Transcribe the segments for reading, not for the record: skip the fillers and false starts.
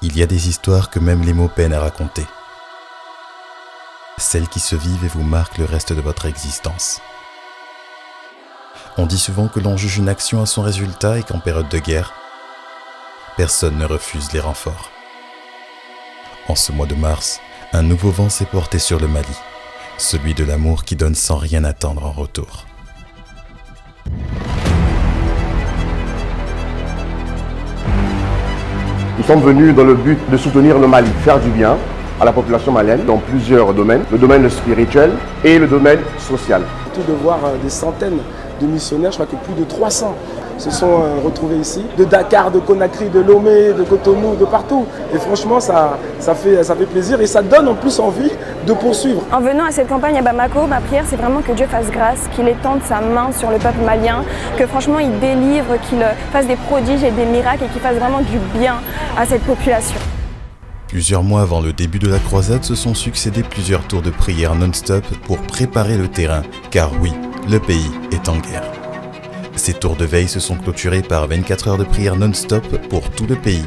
Il y a des histoires que même les mots peinent à raconter. Celles qui se vivent et vous marquent le reste de votre existence. On dit souvent que l'on juge une action à son résultat et qu'en période de guerre, personne ne refuse les renforts. En ce mois de mars, un nouveau vent s'est porté sur le Mali, celui de l'amour qui donne sans rien attendre en retour. Nous sommes venus dans le but de soutenir le Mali, faire du bien à la population malienne dans plusieurs domaines, le domaine spirituel et le domaine social. Tout de voir des centaines de missionnaires, je crois que plus de 300 se sont retrouvés ici, de Dakar, de Conakry, de Lomé, de Cotonou, de partout. Et franchement, ça fait plaisir et ça donne en plus envie de poursuivre. En venant à cette campagne à Bamako, ma prière c'est vraiment que Dieu fasse grâce, qu'il étende sa main sur le peuple malien, que franchement il délivre, qu'il fasse des prodiges et des miracles et qu'il fasse vraiment du bien à cette population. Plusieurs mois avant le début de la croisade se sont succédés plusieurs tours de prière non-stop pour préparer le terrain, car oui, le pays est en guerre. Ces tours de veille se sont clôturés par 24 heures de prière non-stop pour tout le pays.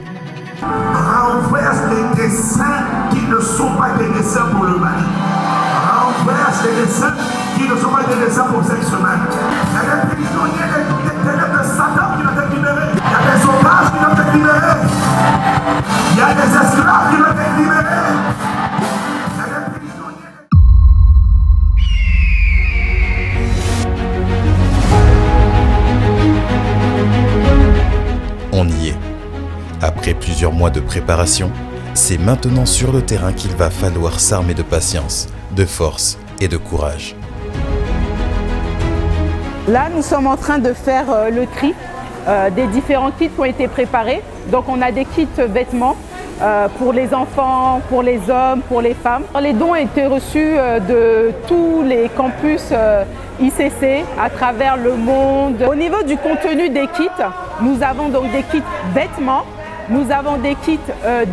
Renverse les desseins qui ne sont pas des desseins pour le Mali. Renverse les desseins qui ne sont pas des desseins pour cette semaine. Il y a des prisonniers des ténèbres de Satan qui doivent être libérés. Il y a des otages qui doivent être libérés. Il y a des esclaves qui doivent être libérés. Il y a des prisonniers. On y est. Après plusieurs mois de préparation, c'est maintenant sur le terrain qu'il va falloir s'armer de patience, de force et de courage. Là, nous sommes en train de faire le tri des différents kits qui ont été préparés. Donc on a des kits vêtements pour les enfants, pour les hommes, pour les femmes. Les dons ont été reçus de tous les campus ICC à travers le monde. Au niveau du contenu des kits, nous avons donc des kits vêtements, nous avons des kits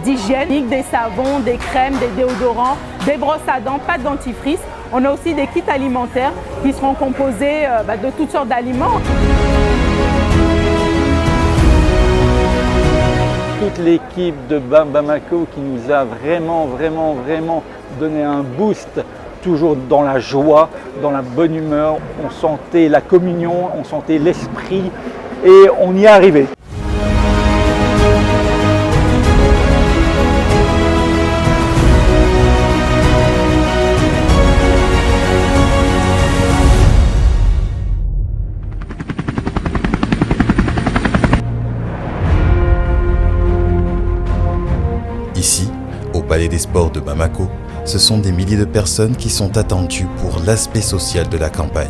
d'hygiène, des savons, des crèmes, des déodorants, des brosses à dents, pâtes dentifrice. On a aussi des kits alimentaires qui seront composés de toutes sortes d'aliments. Toute l'équipe de Bamako qui nous a vraiment donné un boost, toujours dans la joie, dans la bonne humeur. On sentait la communion, on sentait l'esprit et on y est arrivé. Ici, au Palais des Sports de Bamako, ce sont des milliers de personnes qui sont attendues pour l'aspect social de la campagne.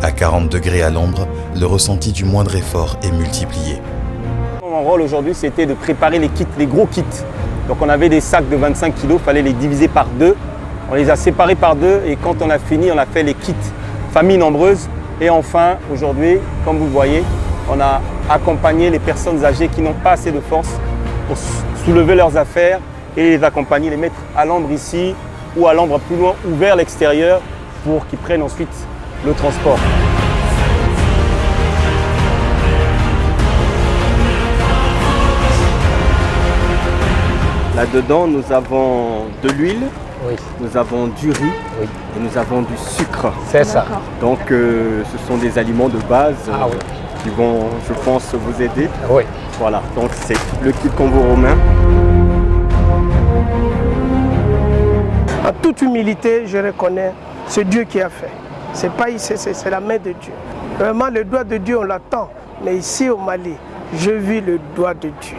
À 40 degrés à l'ombre, le ressenti du moindre effort est multiplié. Mon rôle aujourd'hui, c'était de préparer les kits, les gros kits. Donc on avait des sacs de 25 kg, il fallait les diviser par deux. On les a séparés par deux et quand on a fini, on a fait les kits famille nombreuse. Et enfin, aujourd'hui, comme vous le voyez, on a accompagné les personnes âgées qui n'ont pas assez de force pour soulever leurs affaires et les accompagner, les mettre à l'ombre ici ou à l'ombre plus loin ou vers l'extérieur pour qu'ils prennent ensuite le transport. Là-dedans, nous avons de l'huile, oui. Nous avons du riz oui. Et nous avons du sucre. C'est ça. Donc ce sont des aliments de base oui. Qui vont, je pense, vous aider. Oui. Voilà, donc c'est le kit Congo-Romain. En toute humilité, je reconnais, c'est Dieu qui a fait. C'est pas ici, c'est la main de Dieu. Vraiment, le doigt de Dieu, on l'attend. Mais ici au Mali, je vis le doigt de Dieu.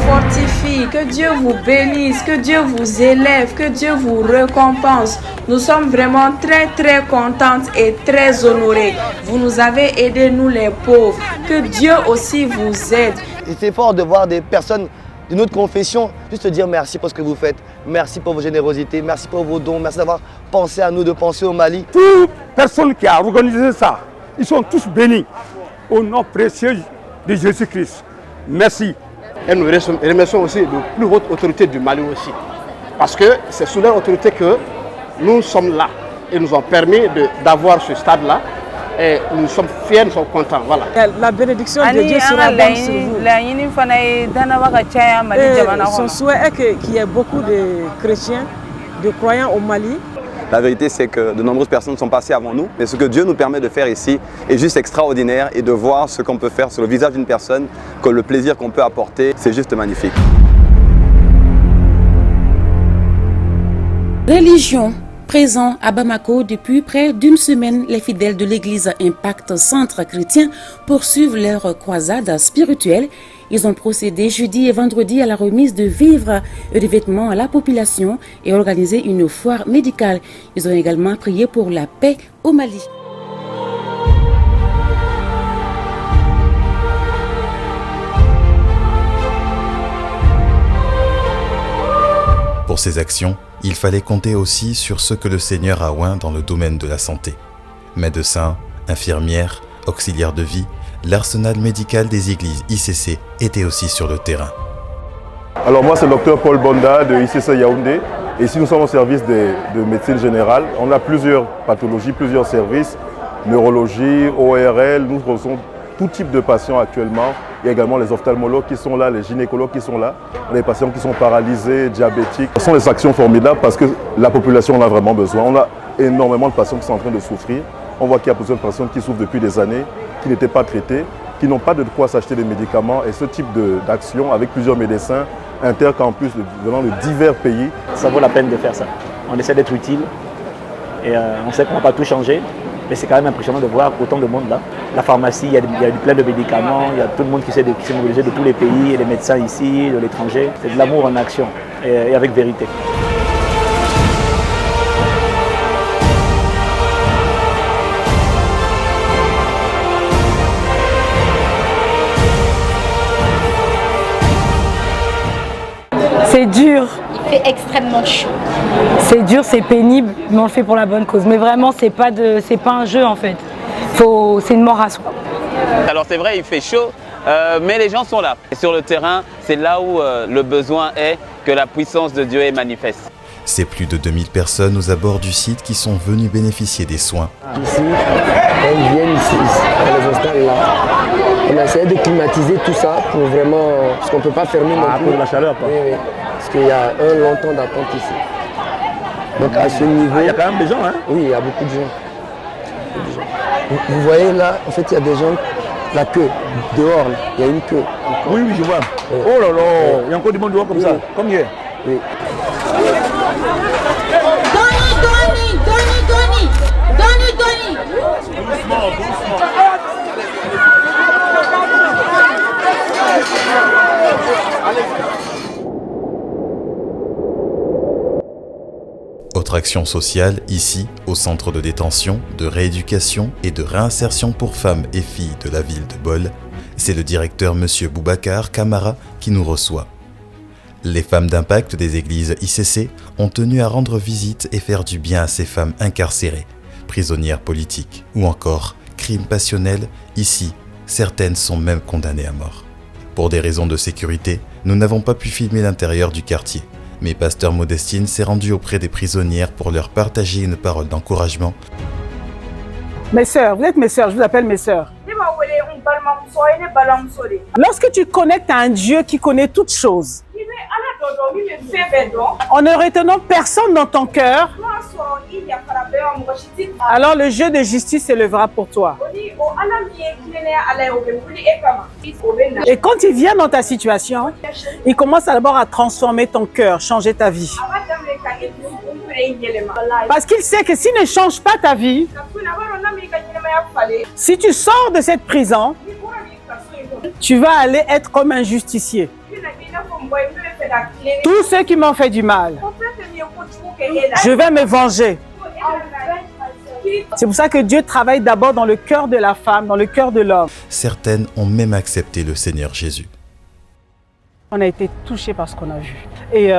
Fortifie, que Dieu vous bénisse, que Dieu vous élève, que Dieu vous récompense. Nous sommes vraiment très contentes et très honorées. Vous nous avez aidés, nous les pauvres. Que Dieu aussi vous aide. C'est fort de voir des personnes de notre confession juste dire merci pour ce que vous faites. Merci pour vos générosités, merci pour vos dons, merci d'avoir pensé à nous, de penser au Mali. Toute personne qui a organisé ça, ils sont tous bénis au nom précieux de Jésus-Christ. Merci. Et nous remercions aussi les plus hautes autorités du Mali aussi. Parce que c'est sous leur autorité que nous sommes là. Et nous ont permis d'avoir ce stade-là Et nous sommes fiers, nous sommes contents. Voilà. La bénédiction de Dieu sera bonne sur vous. Son souhait est qu'il y ait beaucoup de chrétiens, de croyants au Mali. La vérité, c'est que de nombreuses personnes sont passées avant nous, mais ce que Dieu nous permet de faire ici est juste extraordinaire, et de voir ce qu'on peut faire sur le visage d'une personne, que le plaisir qu'on peut apporter, c'est juste magnifique. Religion. Présents à Bamako depuis près d'une semaine, les fidèles de l'église Impact Centre Chrétien poursuivent leur croisade spirituelle. Ils ont procédé jeudi et vendredi à la remise de vivres et de vêtements à la population et organisé une foire médicale. Ils ont également prié pour la paix au Mali. Pour ces actions, il fallait compter aussi sur ce que le Seigneur a oint dans le domaine de la santé. Médecins, infirmières, auxiliaires de vie, l'arsenal médical des églises ICC était aussi sur le terrain. Alors moi c'est le Dr Paul Bonda de ICC Yaoundé. Et ici nous sommes au service de médecine générale. On a plusieurs pathologies, plusieurs services, neurologie, ORL, nous recevons tout type de patients actuellement. Il y a également les ophtalmologues qui sont là, les gynécologues qui sont là. On a des patients qui sont paralysés, diabétiques. Ce sont des actions formidables parce que la population en a vraiment besoin. On a énormément de patients qui sont en train de souffrir. On voit qu'il y a plusieurs personnes qui souffrent depuis des années, qui n'étaient pas traitées, qui n'ont pas de quoi s'acheter des médicaments. Et ce type d'action avec plusieurs médecins intercampus venant de divers pays. Ça vaut la peine de faire ça. On essaie d'être utile et on sait qu'on ne va pas tout changer. Mais c'est quand même impressionnant de voir autant de monde là. La pharmacie, il y a plein de médicaments, il y a tout le monde qui s'est mobilisé de tous les pays, et les médecins ici, de l'étranger. C'est de l'amour en action et avec vérité. C'est dur. Il fait extrêmement chaud. C'est dur, c'est pénible, mais on le fait pour la bonne cause. Mais vraiment, c'est pas un jeu en fait. C'est une mort à soi. Alors c'est vrai, il fait chaud, mais les gens sont là. Et sur le terrain, c'est là où le besoin est que la puissance de Dieu est manifeste. C'est plus de 2000 personnes aux abords du site qui sont venues bénéficier des soins. Ici, elles viennent ici, on les installe là. On a essayé de climatiser tout ça pour vraiment... Parce qu'on ne peut pas fermer non plus. Pour la chaleur quoi. Oui. Parce qu'il y a un long temps d'attente ici. Donc à ce niveau... Il y a quand même des gens, hein? Oui, il y a beaucoup de gens. Vous voyez là, en fait, il y a des gens, la queue, dehors, là, il y a une queue. Oui, je vois. Oh là là, il y a encore du monde dehors comme ça, comme hier. Oui. Autre action sociale, ici, au centre de détention, de rééducation et de réinsertion pour femmes et filles de la ville de Bol, c'est le directeur M. Boubacar Kamara qui nous reçoit. Les femmes d'impact des églises ICC ont tenu à rendre visite et faire du bien à ces femmes incarcérées, prisonnières politiques ou encore crimes passionnels. Ici, certaines sont même condamnées à mort. Pour des raisons de sécurité, nous n'avons pas pu filmer l'intérieur du quartier. Mais Pasteur Modestine s'est rendu auprès des prisonnières pour leur partager une parole d'encouragement. Mes sœurs, vous êtes mes sœurs, je vous appelle mes sœurs. Lorsque tu connectes à un Dieu qui connaît toutes choses, en ne retenant personne dans ton cœur, alors le jeu de justice s'élèvera pour toi. Et quand il vient dans ta situation, il commence d'abord à transformer ton cœur, changer ta vie. Parce qu'il sait que s'il ne change pas ta vie, si tu sors de cette prison, tu vas aller être comme un justicier. Tous ceux qui m'ont fait du mal, je vais me venger. C'est pour ça que Dieu travaille d'abord dans le cœur de la femme, dans le cœur de l'homme. Certaines ont même accepté le Seigneur Jésus. On a été touchés par ce qu'on a vu. Et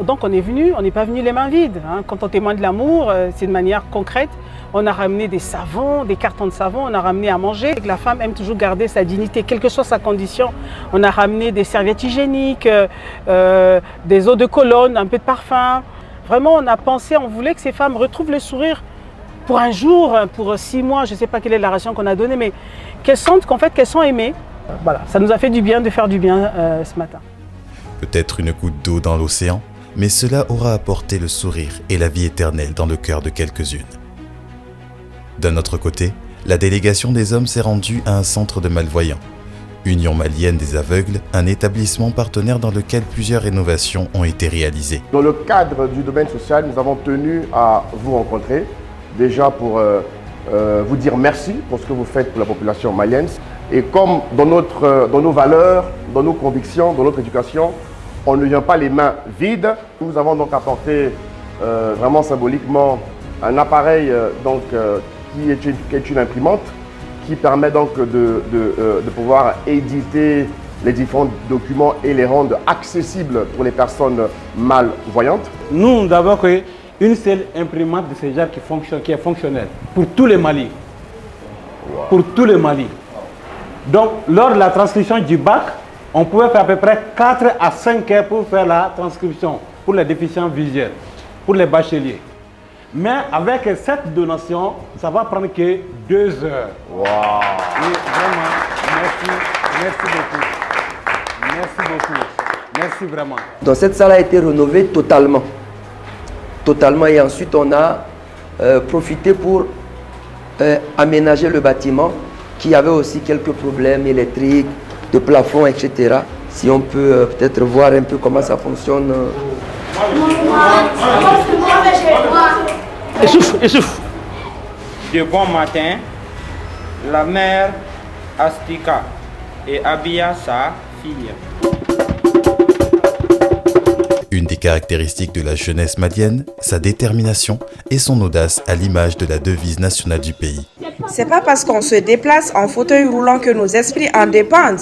donc on est venu, on n'est pas venu les mains vides. Hein. Quand on témoigne de l'amour, c'est de manière concrète. On a ramené des savons, des cartons de savon, on a ramené à manger. La femme aime toujours garder sa dignité, quelle que soit sa condition. On a ramené des serviettes hygiéniques, des eaux de Cologne, un peu de parfum. Vraiment, on a pensé, on voulait que ces femmes retrouvent le sourire pour un jour, pour 6 mois, je ne sais pas quelle est la ration qu'on a donnée, mais qu'elles sentent qu'en fait, qu'elles sont aimées. Voilà, ça nous a fait du bien de faire du bien ce matin. Peut-être une goutte d'eau dans l'océan, mais cela aura apporté le sourire et la vie éternelle dans le cœur de quelques-unes. D'un autre côté, la délégation des hommes s'est rendue à un centre de malvoyants. Union malienne des aveugles, un établissement partenaire dans lequel plusieurs rénovations ont été réalisées. Dans le cadre du domaine social, nous avons tenu à vous rencontrer, déjà pour vous dire merci pour ce que vous faites pour la population malienne. Et comme dans nos valeurs, dans nos convictions, dans notre éducation, on ne vient pas les mains vides. Nous avons donc apporté vraiment symboliquement un appareil qui est une imprimante qui permet donc de pouvoir éditer les différents documents et les rendre accessibles pour les personnes malvoyantes. Nous avons créé une seule imprimante de ce genre qui est fonctionnelle pour tous les Mali. Wow. Pour tous les Mali. Donc, lors de la transcription du bac, on pouvait faire à peu près 4 à 5 heures pour faire la transcription pour les déficients visuels, pour les bacheliers. Mais avec cette donation, ça va prendre que 2 heures. Wow. Et vraiment, merci beaucoup. Merci beaucoup. Merci vraiment. Donc cette salle a été rénovée totalement. Et ensuite, on a profité pour aménager le bâtiment qui avait aussi quelques problèmes électriques, de plafond, etc. Si on peut peut-être voir un peu comment ça fonctionne. Essoufle. De bon matin, la mère Astika et habilla sa fille. Une des caractéristiques de la jeunesse malienne, sa détermination et son audace à l'image de la devise nationale du pays. C'est pas parce qu'on se déplace en fauteuil roulant que nos esprits en dépendent.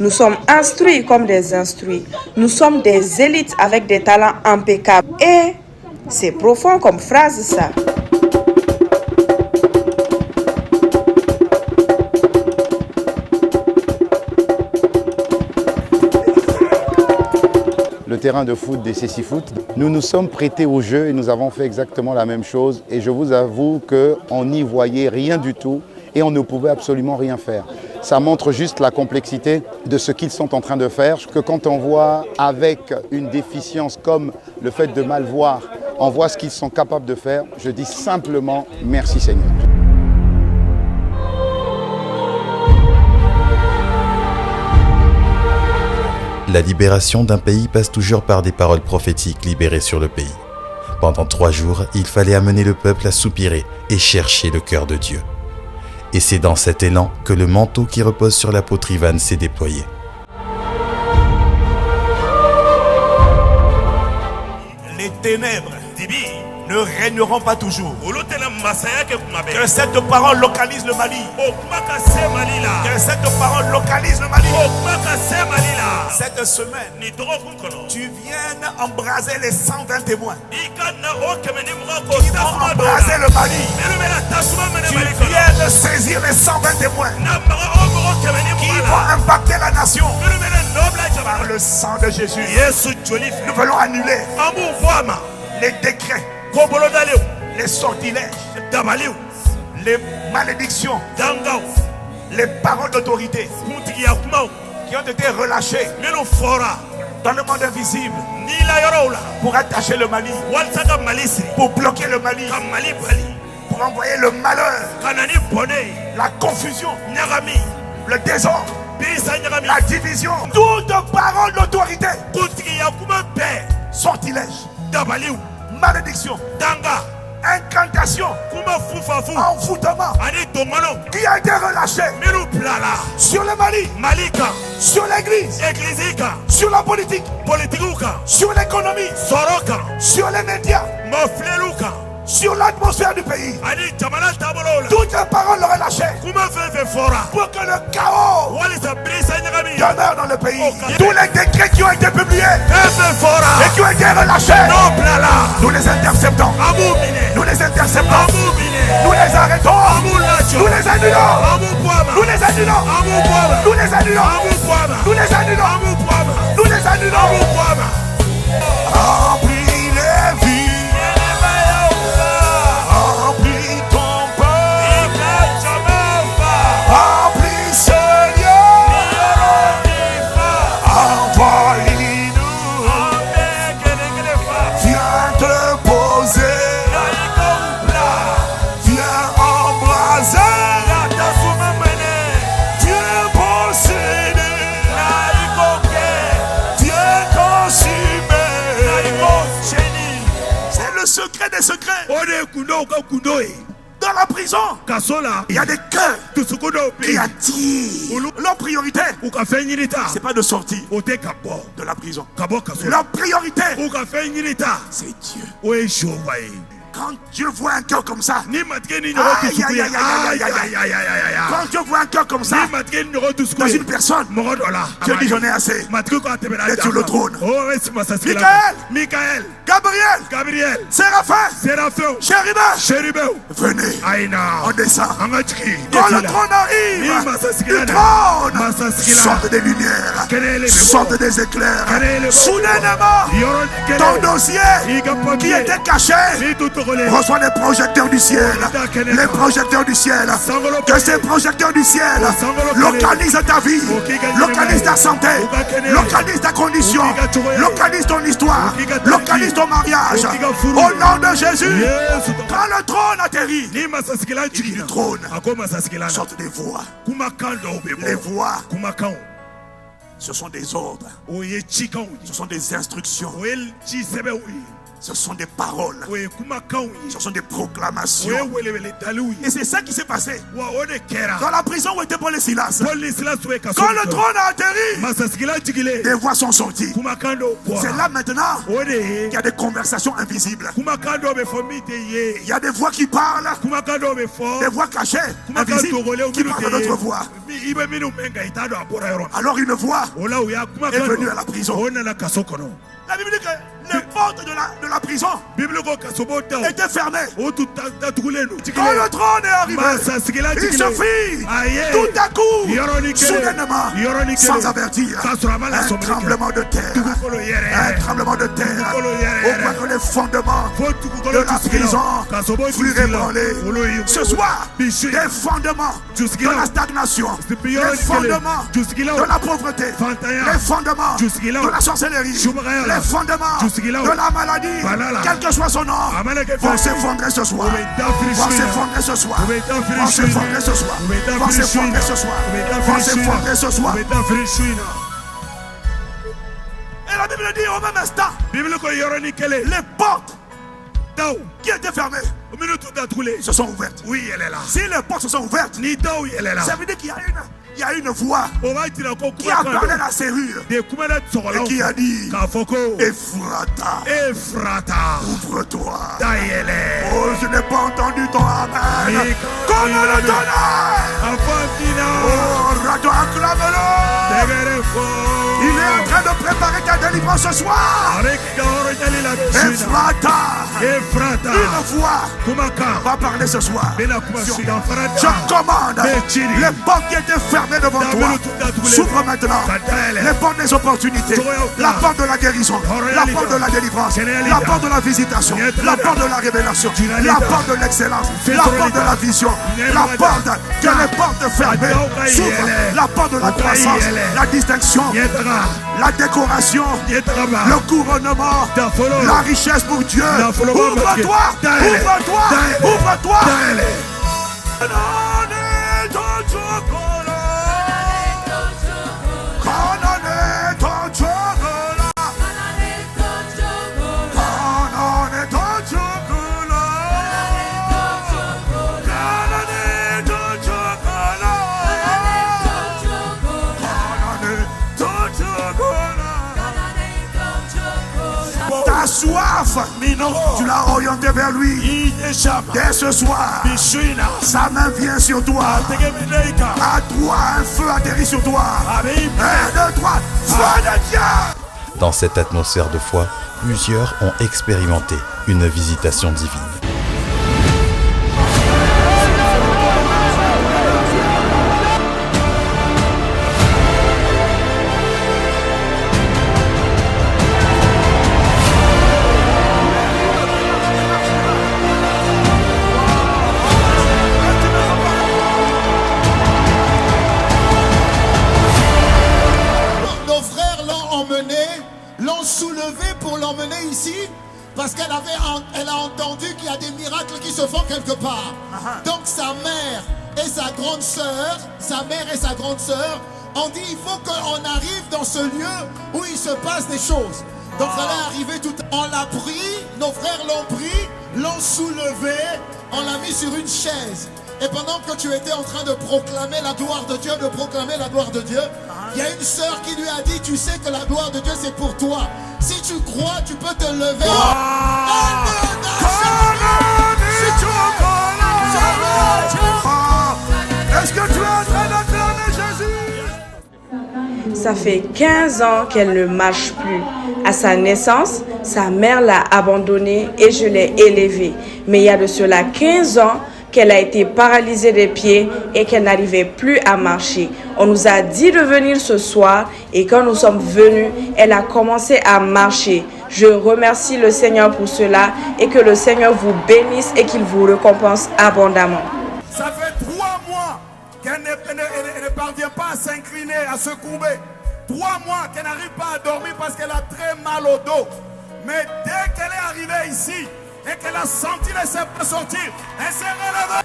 Nous sommes instruits comme des instruits. Nous sommes des élites avec des talents impeccables. Et c'est profond comme phrase ça. Le terrain de foot des CC Foot, nous nous sommes prêtés au jeu et nous avons fait exactement la même chose. Et je vous avoue qu'on n'y voyait rien du tout et on ne pouvait absolument rien faire. Ça montre juste la complexité de ce qu'ils sont en train de faire, que quand on voit avec une déficience comme le fait de mal voir, on voit ce qu'ils sont capables de faire. Je dis simplement merci Seigneur. La libération d'un pays passe toujours par des paroles prophétiques libérées sur le pays. Pendant 3 jours, il fallait amener le peuple à soupirer et chercher le cœur de Dieu. Et c'est dans cet élan que le manteau qui repose sur l'apôtre Ivan s'est déployé. Les ténèbres ne régneront pas toujours. Que cette parole localise le Mali. Que cette parole localise le Mali. Cette semaine, tu viennes embraser les 120 témoins qui vont embraser le Mali. Tu viennes saisir les 120 témoins qui vont impacter la nation. Par le sang de Jésus, nous voulons annuler les décrets, les sortilèges, les malédictions, les paroles d'autorité qui ont été relâchées dans le monde invisible pour attacher le Mali, pour bloquer le Mali, pour envoyer le malheur, la confusion, le désordre, la division, toute parole d'autorité, sortilège, malédiction, incantation, envoûtement qui a été relâché sur le Mali, sur l'église, sur la politique, sur l'économie, sur les médias, sur l'atmosphère du pays. Toutes les paroles relâchées pour que le chaos demeure dans le pays. Tous les décrets qui ont été publiés et qui ont été relâchés, nous les interceptons. Nous les interceptons. Nous les arrêtons. Nous les annulons. Nous les annulons. Nous les annulons. Nous les annulons. Nous les annulons. Remplis les vies. Remplis ton a des secrets. Dans la prison, il y a des cœurs qui attirent. Leur priorité, c'est pas de sortir de la prison. Leur priorité, c'est Dieu. Quand Dieu voit un cœur comme ça, quand Dieu voit un cœur comme ça dans une personne, Dieu dit j'en ai assez d'être sur le trône. Michael, Gabriel, Séraphin, Chérubin, venez, on descend. Quand le trône arrive, le trône sorte des lumières, sorte des éclairs. Soudainement, ton dossier qui était caché reçoit les projecteurs du ciel. Les projecteurs du ciel. Que ces projecteurs du ciel localisent ta vie, localisent ta santé, localisent ta condition, localisent ton histoire, localisent ton mariage. Au nom de Jésus, quand le trône atterrit, du trône sortent des voix. Les voix, ce sont des ordres, ce sont des instructions, ce sont des paroles, ce sont des proclamations. Et c'est ça qui s'est passé dans la prison où était Paul et Silas. Quand le trône a atterri, des voix sont sorties. C'est là maintenant qu'il y a des conversations invisibles. Il y a des voix qui parlent, des voix cachées, invisibles, qui parlent d'autres voix. Alors une voix est venue à la prison. La Bible dit que les portes de la prison étaient fermées. Quand le trône est arrivé, il se fit tout à coup, soudainement, sans avertir, un tremblement de terre. Un tremblement de terre. Au point que les fondements de la prison furent ébranlés. Ce soir, des fondements de la stagnation, les fondements de la pauvreté, les fondements de la sorcellerie, les fondements de la maladie, quel que soit son nom, vont s'effondrer ce soir. Vont s'effondrer ce soir. Vont s'effondrer ce soir. Vont s'effondrer ce soir. Vont s'effondrer ce soir. Et la Bible dit au même instant, les portes qui étaient fermées se sont ouvertes. Oui, elle est là. Si les portes se sont ouvertes, ça veut dire qu'il y a une voix qui a parlé la serrure et qui a dit Ephrata, ouvre-toi. Oh, je n'ai pas entendu ton amen. Comment le tonnerre? Oh, radio, acclame-le. Il est en train de préparer ta délivrance ce soir. Ephrata, une voix va parler ce soir. Je commande les portes qui étaient fermées devant toi s'ouvrent maintenant. Les portes des opportunités, la porte de la guérison, la porte de la délivrance, la porte de la visitation, la porte de la révélation, la porte de l'excellence, la porte de la vision, la porte que les portes fermées s'ouvrent, la porte de la croissance, la distinction, la décoration, le couronnement, la richesse pour Dieu. Ouvre-toi, ouvre-toi, ouvre-toi. Soif, tu l'as orienté vers lui. Dès ce soir, sa main vient sur toi. À toi, un feu atterrit sur toi. Un de toi, foi de Dieu. Dans cette atmosphère de foi, plusieurs ont expérimenté une visitation divine. Parce qu'elle a entendu qu'il y a des miracles qui se font quelque part. Donc sa mère et sa grande sœur, ont dit il faut qu'on arrive dans ce lieu où il se passe des choses. Donc ça allait arriver tout. On l'a pris, nos frères l'ont pris, l'ont soulevé, on l'a mis sur une chaise. Et pendant que tu étais en train de proclamer la gloire de Dieu, il y a une sœur qui lui a dit, tu sais que la gloire de Dieu c'est pour toi. Si tu crois, tu peux te lever. Est-ce que tu es en train d'acclamer Jésus? Ça fait 15 ans qu'elle ne marche plus. À sa naissance, sa mère l'a abandonnée et je l'ai élevée. Mais il y a de cela 15 ans qu'elle a été paralysée des pieds et qu'elle n'arrivait plus à marcher. On nous a dit de venir ce soir et quand nous sommes venus, elle a commencé à marcher. Je remercie le Seigneur pour cela et que le Seigneur vous bénisse et qu'il vous récompense abondamment. Ça fait 3 mois qu'elle ne parvient pas à s'incliner, à se courber. 3 mois qu'elle n'arrive pas à dormir parce qu'elle a très mal au dos. Mais dès qu'elle est arrivée ici et qu'elle a senti les seins sortir, elle s'est relevée.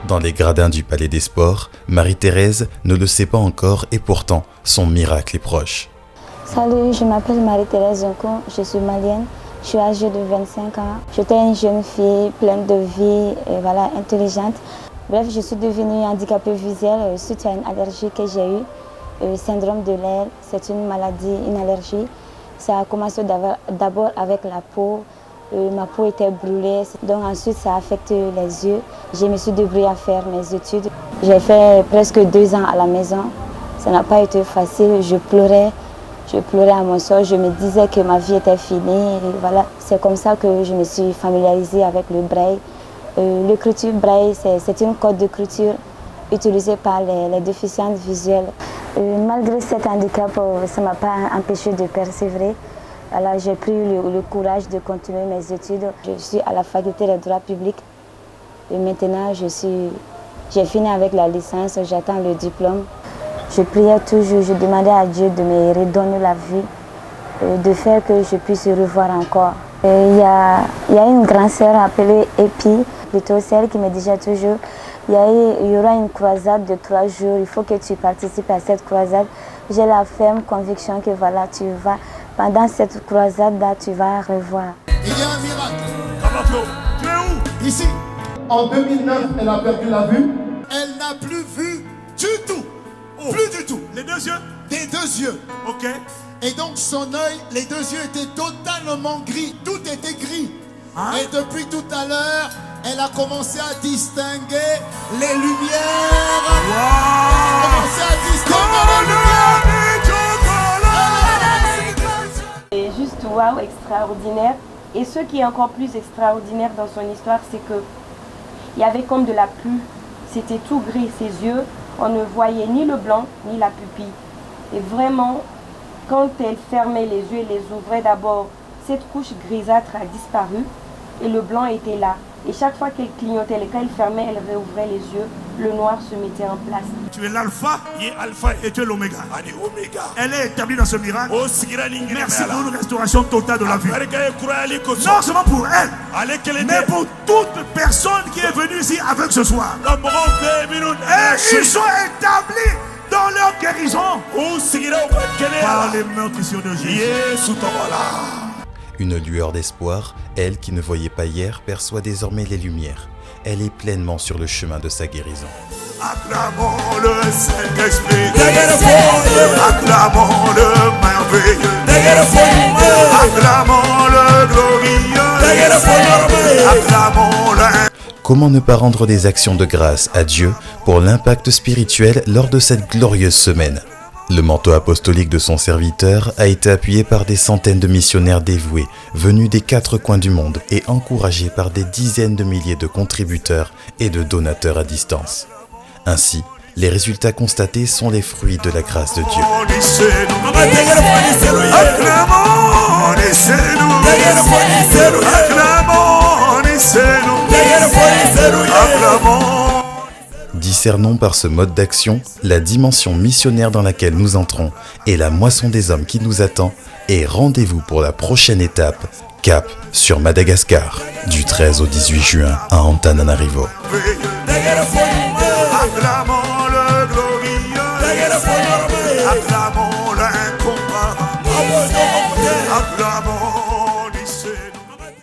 Dans les gradins du Palais des Sports, Marie-Thérèse ne le sait pas encore et pourtant, son miracle est proche. Salut, je m'appelle Marie-Thérèse Zonko, je suis malienne, je suis âgée de 25 ans. J'étais une jeune fille pleine de vie et voilà, intelligente. Bref, je suis devenue handicapée visuelle suite à une allergie que j'ai eue, syndrome de l'aile. C'est une maladie, une allergie. Ça a commencé d'abord avec la peau. Ma peau était brûlée, donc ensuite ça a affecté les yeux. Je me suis débrouillée à faire mes études. J'ai fait presque 2 ans à la maison. Ça n'a pas été facile, je pleurais à mon sort. Je me disais que ma vie était finie. Et voilà. C'est comme ça que je me suis familiarisée avec le braille. L'écriture braille, c'est une code d'écriture utilisée par les déficients visuels. Malgré cet handicap, ça ne m'a pas empêché de persévérer. Alors j'ai pris le courage de continuer mes études. Je suis à la faculté de droit public et maintenant j'ai fini avec la licence, j'attends le diplôme. Je priais toujours, je demandais à Dieu de me redonner la vie, de faire que je puisse revoir encore. Il y a une grande sœur appelée Epi, plutôt celle qui me disait toujours, il y aura une croisade de 3 jours, il faut que tu participes à cette croisade. J'ai la ferme conviction que voilà, pendant cette croisade-là, tu vas revoir. Il y a un miracle. Tu es où? Ici. En 2009, elle a perdu la vue. Elle n'a plus vu du tout. Oh. Plus du tout. Les 2 yeux? Des 2 yeux. Ok. Et donc son œil, les 2 yeux étaient totalement gris. Tout était gris. Hein? Et depuis tout à l'heure, elle a commencé à distinguer les lumières. Wow. Elle a commencé à distinguer les lumières. C'est juste waouh, extraordinaire. Et ce qui est encore plus extraordinaire dans son histoire, c'est que il y avait comme de la pluie. C'était tout gris, ses yeux. On ne voyait ni le blanc, ni la pupille. Et vraiment, quand elle fermait les yeux et les ouvrait d'abord, cette couche grisâtre a disparu et le blanc était là. Et chaque fois qu'elle clignotait, quand elle fermait, elle réouvrait les yeux, le noir se mettait en place. Tu es l'alpha, et tu es l'oméga. Elle est établie dans ce miracle. Merci pour une restauration totale de la vie. Non seulement pour elle, mais pour toute personne qui est venue ici avec ce soir. Et ils sont établis dans leur guérison par les meurtrissures de Jésus. Une lueur d'espoir, elle qui ne voyait pas hier perçoit désormais les lumières. Elle est pleinement sur le chemin de sa guérison. Acclamons le Saint-Esprit, acclamons le merveilleux, acclamons le glorieux, acclamons le... Comment ne pas rendre des actions de grâce à Dieu pour l'impact spirituel lors de cette glorieuse semaine? Le manteau apostolique de son serviteur a été appuyé par des centaines de missionnaires dévoués, venus des 4 coins du monde et encouragés par des dizaines de milliers de contributeurs et de donateurs à distance. Ainsi, les résultats constatés sont les fruits de la grâce de Dieu. Discernons par ce mode d'action la dimension missionnaire dans laquelle nous entrons et la moisson des hommes qui nous attend, et rendez-vous pour la prochaine étape, cap sur Madagascar, du 13 au 18 juin à Antananarivo. Acclamons le glorieux, acclamons l'incomparable, acclamons